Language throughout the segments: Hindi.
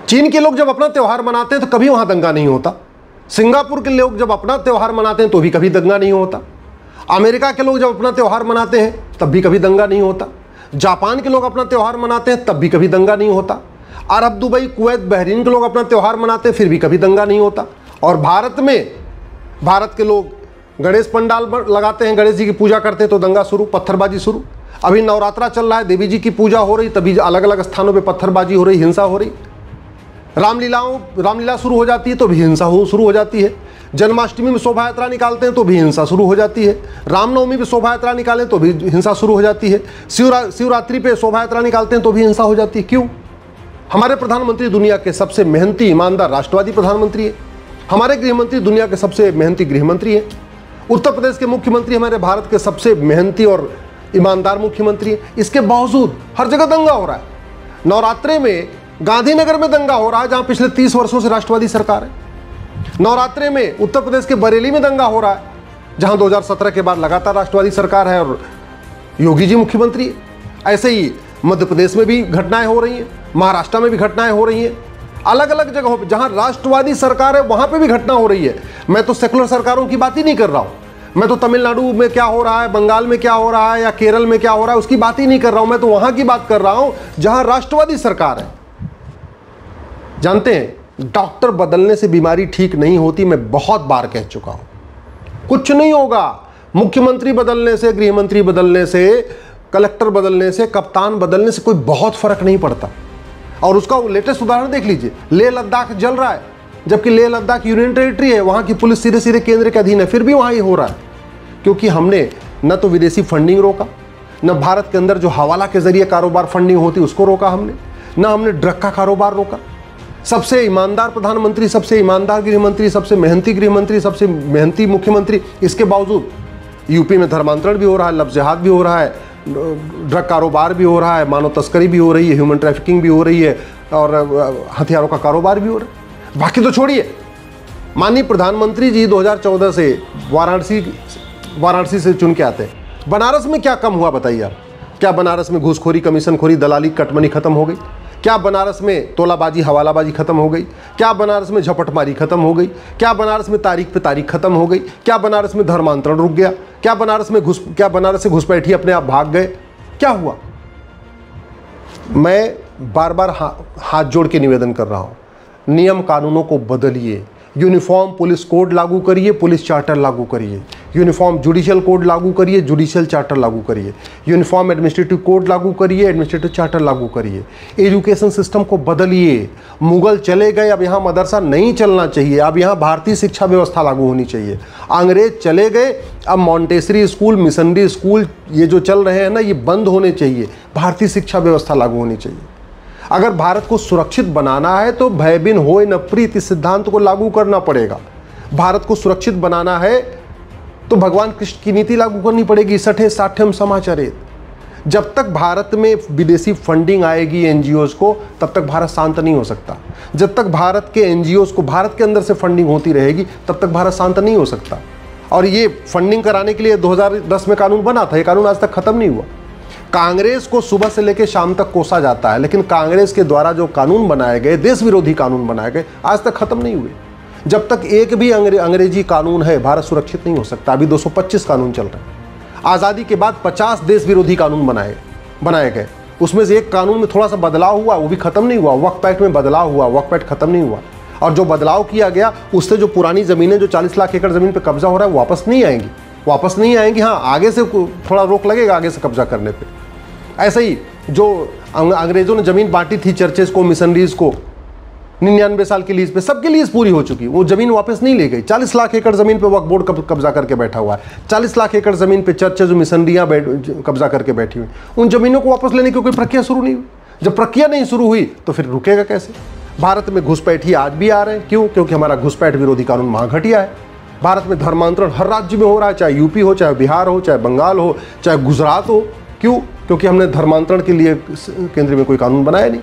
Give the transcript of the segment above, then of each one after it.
चीन के लोग जब अपना त्यौहार मनाते हैं तो कभी वहां दंगा नहीं होता। सिंगापुर के लोग जब अपना त्यौहार मनाते हैं तो भी कभी दंगा नहीं होता। अमेरिका के लोग जब अपना त्यौहार मनाते हैं तब भी कभी दंगा नहीं होता। जापान के लोग अपना त्यौहार मनाते हैं तब भी कभी दंगा नहीं होता। अरब, दुबई, कुवैत, बहरीन के लोग अपना त्यौहार मनाते हैं फिर भी कभी दंगा नहीं होता। और भारत में, भारत के लोग गणेश पंडाल लगाते हैं, गणेश जी की पूजा करते हैं तो दंगा शुरू, पत्थरबाजी शुरू। अभी नवरात्रा चल रहा है, देवी जी की पूजा हो रही, तभी अलग अलग स्थानों पे पत्थरबाजी हो रही, हिंसा हो रही। रामलीला शुरू हो जाती है तो भी हिंसा शुरू हो जाती है। जन्माष्टमी में शोभा यात्रा निकालते हैं तो भी हिंसा शुरू हो जाती है। रामनवमी पे शोभा यात्रा निकालें तो भी हिंसा शुरू हो जाती है। शिवरात्रि पे शोभा यात्रा निकालते हैं तो भी हिंसा हो जाती है। क्यों? हमारे प्रधानमंत्री दुनिया के सबसे मेहनती, ईमानदार, राष्ट्रवादी प्रधानमंत्री है। हमारे गृहमंत्री दुनिया के सबसे मेहनती गृहमंत्री है। उत्तर प्रदेश के मुख्यमंत्री हमारे भारत के सबसे मेहनती और ईमानदार मुख्यमंत्री है। इसके बावजूद हर जगह दंगा हो रहा है। नवरात्रे में गांधीनगर में दंगा हो रहा है, जहां पिछले 30 वर्षों से राष्ट्रवादी सरकार है। नवरात्रे में उत्तर प्रदेश के बरेली में दंगा हो रहा है, जहां 2017 के बाद लगातार राष्ट्रवादी सरकार है और योगी जी मुख्यमंत्री है। ऐसे ही मध्य प्रदेश में भी घटनाएं हो रही हैं, महाराष्ट्र में भी घटनाएं हो रही हैं। अलग अलग जगहों पर जहां राष्ट्रवादी सरकार है वहां पे भी घटना हो रही है। मैं तो सेकुलर सरकारों की बात ही नहीं कर रहा हूं। मैं तो तमिलनाडु में क्या हो रहा है, बंगाल में क्या हो रहा है या केरल में क्या हो रहा है उसकी बात ही नहीं कर रहा हूं। मैं तो वहां की बात कर रहा हूं जहां राष्ट्रवादी सरकार है। जानते हैं, डॉक्टर बदलने से बीमारी ठीक नहीं होती। मैं बहुत बार कह चुका हूं। कुछ नहीं होगा मुख्यमंत्री बदलने से, गृहमंत्री बदलने से, कलेक्टर बदलने से, कप्तान बदलने से कोई बहुत फर्क नहीं पड़ता। और उसका लेटेस्ट उदाहरण देख लीजिए, लेह लद्दाख जल रहा है, जबकि लेह लद्दाख यूनियन टेरिटरी है, वहां की पुलिस सीधे सीधे केंद्र के अधीन है, फिर भी वहां ये हो रहा है। क्योंकि हमने न तो विदेशी फंडिंग रोका, न भारत के अंदर जो हवाला के जरिए कारोबार फंडिंग होती उसको रोका हमने, न हमने ड्रग का कारोबार रोका। सबसे ईमानदार प्रधानमंत्री, सबसे ईमानदार गृहमंत्री, सबसे मेहनती गृहमंत्री, सबसे मेहनती मुख्यमंत्री, इसके बावजूद यूपी में धर्मांतरण भी हो रहा है, लफ्ज़ जिहाद भी हो रहा है, ड्रग कारोबार भी हो रहा है, मानव तस्करी भी हो रही है, ह्यूमन ट्रैफिकिंग भी हो रही है और हथियारों का कारोबार भी हो रहा है। बाकी तो छोड़िए, माननीय प्रधानमंत्री जी 2014 से वाराणसी से चुन के आते हैं। बनारस में क्या कम हुआ बताइए आप? क्या बनारस में घूसखोरी, कमीशनखोरी, दलाली, कटमनी खत्म हो गई? क्या बनारस में तोलाबाजी, हवालाबाजी खत्म हो गई? क्या बनारस में झपटमारी खत्म हो गई? क्या बनारस में तारीख पे तारीख खत्म हो गई? क्या बनारस में धर्मांतरण रुक गया? क्या बनारस से घुसपैठी अपने आप भाग गए? क्या हुआ? मैं बार बार हाथ जोड़ के निवेदन कर रहा हूं, नियम कानूनों को बदलिए। यूनिफॉर्म पुलिस कोड लागू करिए, पुलिस चार्टर लागू करिए। यूनिफॉर्म जुडिशियल कोड लागू करिए, जुडिशियल चार्टर लागू करिए। यूनिफॉर्म एडमिनिस्ट्रेटिव कोड लागू करिए, एडमिनिस्ट्रेटिव चार्टर लागू करिए। एजुकेशन सिस्टम को बदलिए। मुगल चले गए, अब यहाँ मदरसा नहीं चलना चाहिए, अब यहाँ भारतीय शिक्षा व्यवस्था लागू होनी चाहिए। अंग्रेज चले गए, अब मॉन्टेसरी स्कूल, मिशनरी स्कूल ये जो चल रहे हैं ना, ये बंद होने चाहिए। भारतीय शिक्षा व्यवस्था लागू होनी चाहिए। अगर भारत को सुरक्षित बनाना है तो भय बिन होय न प्रीत इस सिद्धांत को लागू करना पड़ेगा। भारत को सुरक्षित बनाना है तो भगवान कृष्ण की नीति लागू करनी पड़ेगी, सठे साठ्यम समाचरेत। जब तक भारत में विदेशी फंडिंग आएगी एनजीओज को, तब तक भारत शांत नहीं हो सकता। जब तक भारत के एनजीओज को भारत के अंदर से फंडिंग होती रहेगी, तब तक भारत शांत नहीं हो सकता। और ये फंडिंग कराने के लिए 2010 में कानून बना था, ये कानून आज तक खत्म नहीं हुआ। कांग्रेस को सुबह से लेकर शाम तक कोसा जाता है, लेकिन कांग्रेस के द्वारा जो कानून बनाए गए, देश विरोधी कानून बनाए गए, आज तक खत्म नहीं हुए। जब तक एक भी अंग्रेजी कानून है, भारत सुरक्षित नहीं हो सकता। अभी 225 कानून चल रहे हैं। आज़ादी के बाद 50 देश विरोधी कानून बनाए गए। उसमें से एक कानून में थोड़ा सा बदलाव हुआ, वो भी खत्म नहीं हुआ। वक्फ एक्ट में बदलाव हुआ, वक्फ एक्ट खत्म नहीं हुआ। और जो बदलाव किया गया उससे जो पुरानी ज़मीनें, जो 40 लाख एकड़ ज़मीन पर कब्जा हो रहा है, वापस नहीं आएंगी। हाँ, आगे से थोड़ा रोक लगेगा आगे से कब्जा करने पर। ऐसे ही जो अंग्रेजों ने ज़मीन बांटी थी चर्चेस को, मिशनरीज को, 99 साल की लीज पे, सबकी लीज पूरी हो चुकी, वो ज़मीन वापस नहीं ले गई। 40 लाख एकड़ ज़मीन पे वक्फ बोर्ड कब्जा करके बैठा हुआ है। 40 लाख एकड़ ज़मीन पे चर्चेज, मिशनरियाँ कब्जा करके बैठी हुई। उन ज़मीनों को वापस लेने की कोई प्रक्रिया शुरू नहीं हुई। जब प्रक्रिया नहीं शुरू हुई तो फिर रुकेगा कैसे? भारत में घुसपैठी आज भी आ रहे हैं। क्यों? क्योंकि हमारा घुसपैठ विरोधी कानून महाघटिया है। भारत में धर्मांतरण हर राज्य में हो रहा है, चाहे यूपी हो, चाहे बिहार हो, चाहे बंगाल हो, चाहे गुजरात हो। क्यों? क्योंकि हमने धर्मांतरण के लिए केंद्र में कोई कानून बनाया नहीं।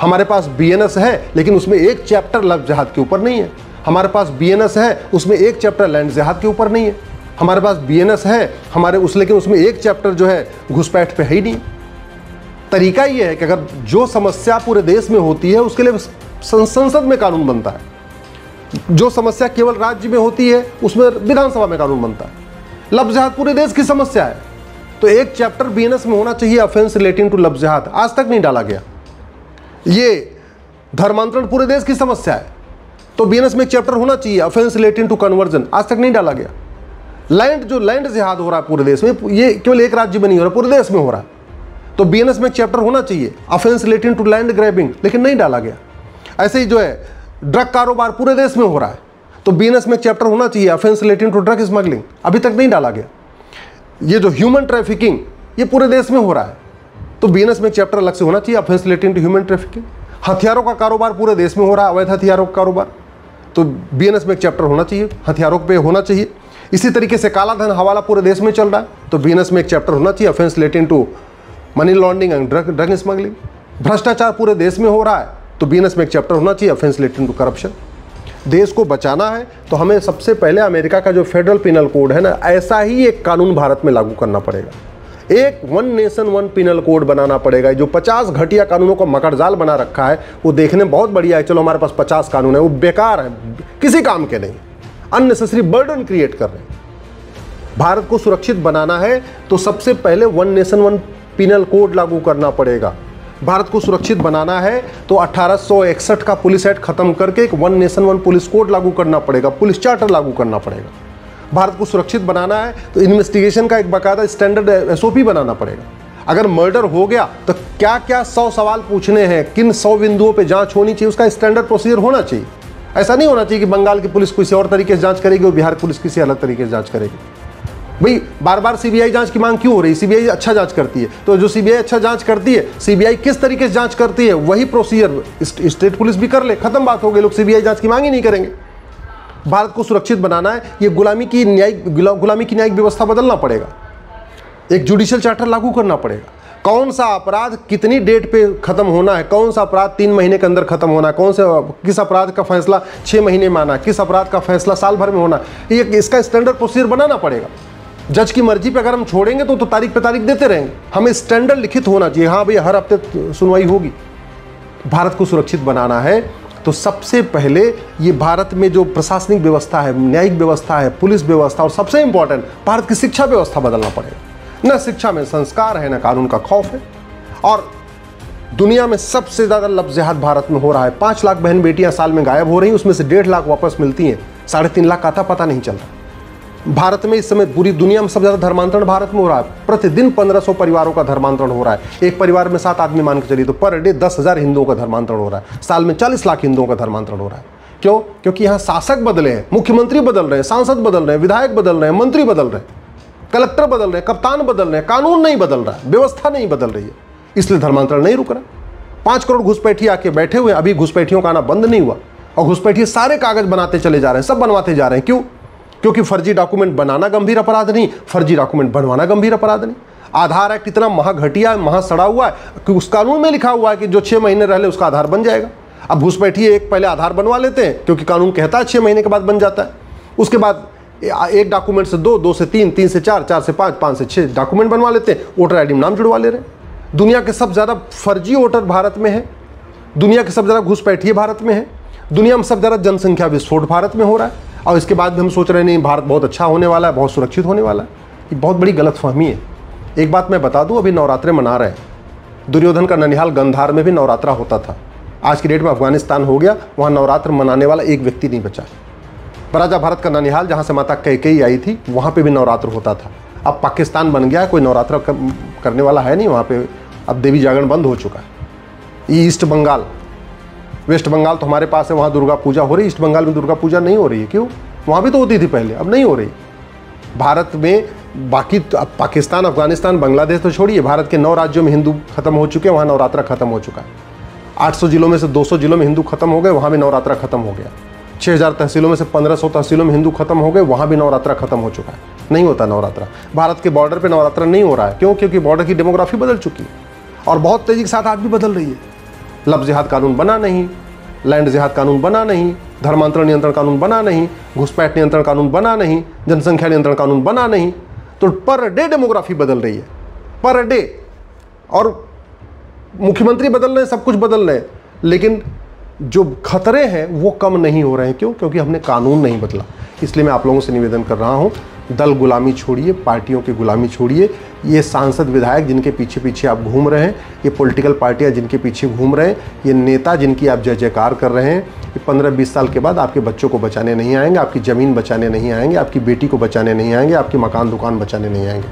हमारे पास बीएनएस है, लेकिन उसमें एक चैप्टर लफ्ज़ जिहाद के ऊपर नहीं है। हमारे पास बीएनएस है, उसमें एक चैप्टर लैंड जिहाद के ऊपर नहीं है। हमारे पास बीएनएस है लेकिन उसमें एक चैप्टर जो है घुसपैठ पे है ही नहीं। तरीका ये है कि अगर जो समस्या पूरे देश में होती है उसके लिए संसद में कानून बनता है। जो समस्या केवल राज्य में होती है उसमें विधानसभा में कानून बनता है। लफ्ज़ जिहाद पूरे देश की समस्या है, तो एक चैप्टर बीएनएस में होना चाहिए ऑफेंस रिलेटिंग टू लफ्ज़ जिहाद, आज तक नहीं डाला गया। ये धर्मांतरण पूरे देश की समस्या है, तो बीएनएस में एक चैप्टर होना चाहिए ऑफेंस रिलेटिंग टू कन्वर्जन, आज तक नहीं डाला गया। लैंड जिहाद हो रहा है पूरे देश में, ये केवल एक राज्य में नहीं हो रहा, पूरे देश में हो रहा है, तो बीएनएस में एक चैप्टर होना चाहिए offence relating to land grabbing, लेकिन नहीं डाला गया। ऐसे ही जो है ड्रग कारोबार पूरे देश में हो रहा है, तो बीएनएस में एक चैप्टर होना चाहिए offence relating to drug smuggling, अभी तक नहीं डाला गया। ये जो ह्यूमन ट्रैफिकिंग ये पूरे देश में हो रहा है, तो बीएनएस में एक चैप्टर अलग से होना चाहिए offence relating to human trafficking. हथियारों का कारोबार पूरे देश में हो रहा है, अवैध हथियारों का कारोबार, तो बीएनएस में एक चैप्टर होना चाहिए, हथियारों पे होना चाहिए। इसी तरीके से काला धन हवाला पूरे देश में चल रहा है, तो बीएनएस में एक चैप्टर होना चाहिए offence relating to money laundering and drug smuggling. भ्रष्टाचार पूरे देश में हो रहा है, तो बीएनएस में एक चैप्टर होना चाहिए ऑफेंस रिलेटिंग टू करप्शन। देश को बचाना है तो हमें सबसे पहले अमेरिका का जो फेडरल पिनल कोड है ना, ऐसा ही एक कानून भारत में लागू करना पड़ेगा। एक one nation one penal code बनाना पड़ेगा। जो 50 घटिया कानूनों को मकड़जाल बना रखा है वो देखने में बहुत बढ़िया है, चलो हमारे पास 50 कानून है, वो बेकार है, किसी काम के नहीं, अननेसेसरी बर्डन क्रिएट कर रहे हैं। भारत को सुरक्षित बनाना है तो सबसे पहले one nation one penal code लागू करना पड़ेगा। भारत को सुरक्षित बनाना है तो 1861 का पुलिस एक्ट खत्म करके एक one nation one police code लागू करना पड़ेगा, पुलिस चार्टर लागू करना पड़ेगा। भारत को सुरक्षित बनाना है तो इन्वेस्टिगेशन का एक बाकायदा स्टैंडर्ड एसओपी बनाना पड़ेगा। अगर मर्डर हो गया तो क्या क्या 100 सवाल पूछने हैं, किन 100 बिंदुओं पे जांच होनी चाहिए, उसका स्टैंडर्ड प्रोसीजर होना चाहिए। ऐसा नहीं होना चाहिए कि बंगाल की पुलिस किसी और तरीके से जांच करेगी और बिहार पुलिस किसी अलग तरीके से जांच करेगी। भाई बार बार सीबीआई जांच की मांग क्यों हो रही? सीबीआई अच्छा जांच करती है, तो जो सीबीआई अच्छा जांच करती है, सीबीआई किस तरीके से जांच करती है वही प्रोसीजर स्टेट पुलिस भी कर ले, खत्म बात हो गई, लोग सीबीआई जांच की मांग ही नहीं करेंगे। भारत को सुरक्षित बनाना है, ये गुलामी की न्यायिक व्यवस्था बदलना पड़ेगा, एक जुडिशियल चार्टर लागू करना पड़ेगा। कौन सा अपराध कितनी डेट पे खत्म होना है, कौन सा अपराध 3 महीने के अंदर खत्म होना है, किस अपराध का फैसला 6 महीने में आना है, किस अपराध का फैसला साल भर में होना है, ये इसका स्टैंडर्ड प्रोसीजर बनाना पड़ेगा। जज की मर्जी पे अगर हम छोड़ेंगे तो तारीख पे तारीख देते रहेंगे, हमें स्टैंडर्ड लिखित होना चाहिए, हाँ भाई हर हफ्ते सुनवाई होगी। भारत को सुरक्षित बनाना है तो सबसे पहले ये भारत में जो प्रशासनिक व्यवस्था है, न्यायिक व्यवस्था है, पुलिस व्यवस्था और सबसे इंपॉर्टेंट भारत की शिक्षा व्यवस्था बदलना पड़ेगा। न शिक्षा में संस्कार है, न कानून का खौफ है। और दुनिया में सबसे ज़्यादा लफ्ज़ जिहाद भारत में हो रहा है। 5 लाख बहन बेटियां साल में गायब हो रही हैं, उसमें से 1.5 लाख वापस मिलती हैं, 3.5 लाख का था पता नहीं चल रहा। भारत में इस समय पूरी दुनिया में सबसे ज़्यादा धर्मांतरण भारत में हो रहा है। प्रतिदिन 1500 परिवारों का धर्मांतरण हो रहा है। एक परिवार में 7 आदमी मान के चलिए तो पर डे 10,000 हिंदुओं का धर्मांतरण हो रहा है। साल में 40 लाख हिंदुओं का धर्मांतरण हो रहा है। क्यों? क्योंकि यहाँ शासक बदले हैं, मुख्यमंत्री बदल रहे हैं, सांसद बदल रहे हैं, विधायक बदल रहे हैं, मंत्री बदल रहे हैं, कलेक्टर बदल रहे हैं, कप्तान बदल रहे हैं, कानून नहीं बदल रहा है, व्यवस्था नहीं बदल रही है, इसलिए धर्मांतरण नहीं रुक रहा। 5 करोड़ घुसपैठी आके बैठे हुए, अभी घुसपैठियों का आना बंद नहीं हुआ और घुसपैठी सारे कागज बनाते चले जा रहे हैं, सब बनवाते जा रहे हैं। क्यों? क्योंकि फर्जी डॉक्यूमेंट बनाना गंभीर अपराध नहीं, फर्जी डॉक्यूमेंट बनवाना गंभीर अपराध नहीं। आधार एक्ट इतना महाघटिया है, महा सड़ा हुआ है कि उस कानून में लिखा हुआ है कि जो 6 महीने रह ले उसका आधार बन जाएगा। अब घुसपैठी एक पहले आधार बनवा लेते हैं क्योंकि कानून कहता है 6 महीने के बाद बन जाता है। उसके बाद एक डॉक्यूमेंट से 2, 2 से 3, 3 से 4, 4 से 5, 5 से 6 डॉक्यूमेंट बनवा लेते हैं, वोटर आईडी में नाम जुड़वा ले रहे हैं। दुनिया के सबसे ज़्यादा फर्जी वोटर भारत में है, दुनिया के सबसे ज़्यादा घुसपैठी भारत में है, दुनिया में सबसे ज़्यादा जनसंख्या विस्फोट भारत में हो रहा है। और इसके बाद भी हम सोच रहे हैं नहीं भारत बहुत अच्छा होने वाला है, बहुत सुरक्षित होने वाला है। ये बहुत बड़ी गलतफहमी है। एक बात मैं बता दूं, अभी नवरात्रे मना रहे हैं। दुर्योधन का ननिहाल गंधार में भी नवरात्रा होता था। आज की डेट में अफगानिस्तान हो गया, वहाँ नवरात्र मनाने वाला एक व्यक्ति नहीं बचा। राजा भारत का ननिहाल जहाँ से माता कैकेयी आई थी वहाँ पर भी नवरात्र होता था। अब पाकिस्तान बन गया, कोई नवरात्र करने वाला है नहीं वहाँ पर। अब देवी जागरण बंद हो चुका है। ईस्ट बंगाल, वेस्ट बंगाल तो हमारे पास है, वहाँ दुर्गा पूजा हो रही है। ईस्ट बंगाल में दुर्गा पूजा नहीं हो रही है। क्यों? वहाँ भी तो होती थी पहले, अब नहीं हो रही। भारत में बाकी अब पाकिस्तान, अफगानिस्तान, बांग्लादेश तो छोड़िए, भारत के 9 राज्यों में हिंदू खत्म हो चुके हैं, वहाँ नवरात्रा खत्म हो चुका है। 800 जिलों में से 200 जिलों में हिंदू खत्म हो गए, वहाँ भी नवरात्रा खत्म हो गया। 6000 तहसीलों में से 1500 तहसीलों में हिंदू खत्म हो गए, वहाँ भी नवरात्रा खत्म हो चुका है। नहीं होता नवरात्रा। भारत के बॉर्डर पर नवरात्रा नहीं हो रहा है। क्यों? क्योंकि बॉर्डर की डेमोग्राफी बदल चुकी है और बहुत तेज़ी के साथ आज भी बदल रही है। लफ्ज़ जिहाद कानून बना नहीं, लैंड जिहाद कानून बना नहीं, धर्मांतरण नियंत्रण कानून बना नहीं, घुसपैठ नियंत्रण कानून बना नहीं, जनसंख्या नियंत्रण कानून बना नहीं। तो पर डे डेमोग्राफी बदल रही है, पर डे। और मुख्यमंत्री बदल रहे हैं, सब कुछ बदल रहे हैं, लेकिन जो खतरे हैं वो कम नहीं हो रहे हैं। क्यों? क्योंकि हमने कानून नहीं बदला। इसलिए मैं आप लोगों से निवेदन कर रहा हूँ, दल गुलामी छोड़िए, पार्टियों की गुलामी छोड़िए। ये सांसद विधायक जिनके पीछे पीछे आप घूम रहे हैं, ये पॉलिटिकल पार्टियां जिनके पीछे घूम रहे हैं, ये नेता जिनकी आप जय जयकार कर रहे हैं, ये 15-20 साल के बाद आपके बच्चों को बचाने नहीं आएंगे, आपकी ज़मीन बचाने नहीं आएंगे, आपकी बेटी को बचाने नहीं आएंगे, आपकी मकान दुकान बचाने नहीं आएंगे।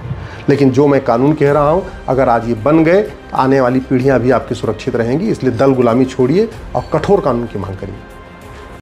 लेकिन जो मैं कानून कह रहा हूँ, अगर आज ये बन गए, आने वाली पीढ़ियाँ भी आपकी सुरक्षित रहेंगी। इसलिए दल गुलामी छोड़िए और कठोर कानून की मांग करिए।